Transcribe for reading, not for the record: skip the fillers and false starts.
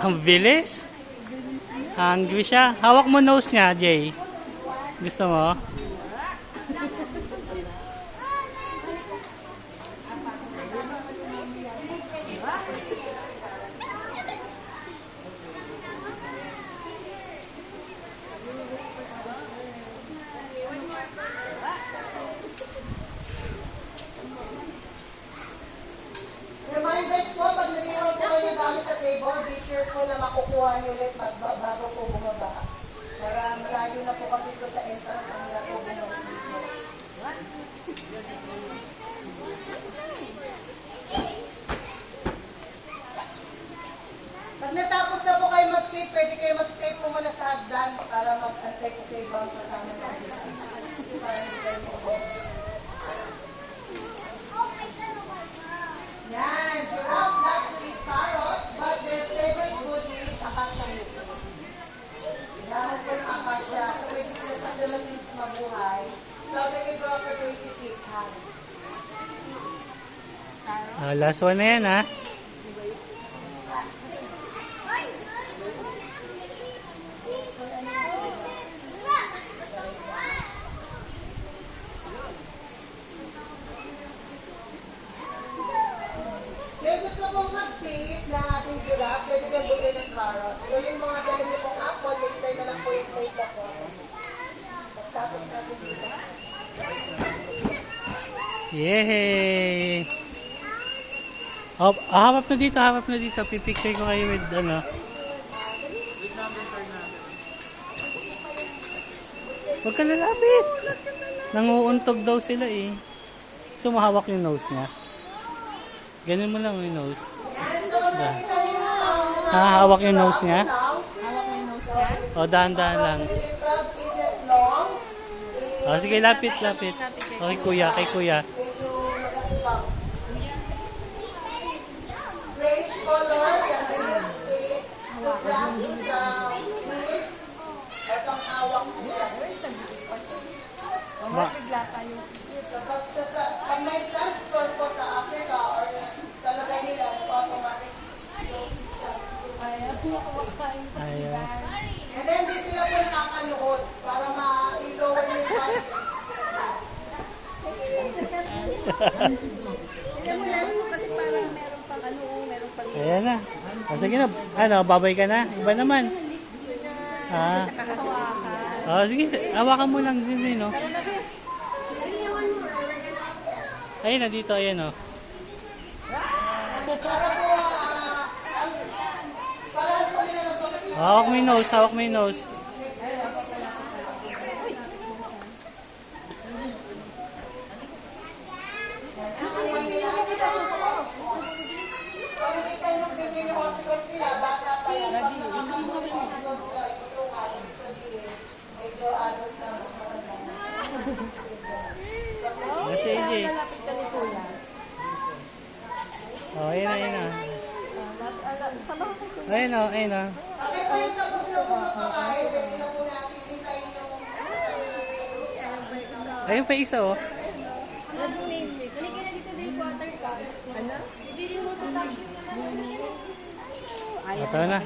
Ang bilis. Hungry siya. Hawak mo nose niya, Jay. Gusto mo? Reminders po, pag nag-iwan po kayo ng gamit sa table, be sure po na makukuha nyo ulit bago po bumaba. Para malayo na po kasi ito sa entrance ang nila po bumaba. Pag natapos na po kayo mag-fit, pwede kayo mag-stay po muna sa hagdan para mag-antay po kayo ibang kasama natin. Para hindi kayo po. Yan, giraffe love to eat carrots, but their favorite food is acacia root. Kailangan po ng acacia, so pwede sila sa Philippines mabuhay. So they can grow up to 20 feet high. Last one na yan, ha? Kaya gusto pong mag-feed ng ating giraffe, pwede kang buli ng carrot. So yung mga ganito pong apple, later na lang po yung plate ako. Tapos natin dito. Yay! Oh, hawap na dito, hawap na dito. Pipicture ko kayo with, ano. Huwag ka lalapit. Nanguuntog daw sila eh. So, mahawak yung nose niya. Ganun mo lang yung nose. Hawak yung nose niya. Hawak mo yung nose niya. O, dahan-dahan lang. O, sige, lapit, lapit. Okay, kuya, kay kuya. Grayish color, yan ay yung stick. The grass is leaves. At ang hawak niya. Bigla tayo. So, pag may sandstorm po sa Africa or sa lugar nila, automatic. Ayaw. And then, di sila po nakakaluhod para ma-lower yung body. Alam mo lang mo kasi parang meron pang ano, meron pang Ayan na. O, sige na. Ano, babay ka na? Iba naman. gusto niya Ah. kakahawakan. O, sige. Hawakan mo lang din, no? Ayun na, dito. Ayan, o. Hawak mo yung nose. Hawak mo yung nose. Pag nakita yung din yung consequence nila, bata pa yan. Pag nakita mo yung consequence nila, iusungan, ibig sabihin, medyo adult na matanda. Kasi, AJ. Malapit ka ni Kuya. O, ayun na, ayun na. Sama ko kay Kuya. Ayun o, ayun o. Okay po yung tapos na po magkakain, pwede na po natin hintayin yung Ayun pa isa, o. Ano name ni? Halika na dito na yung water ka. Ano? Hindi mo touch. Ito na.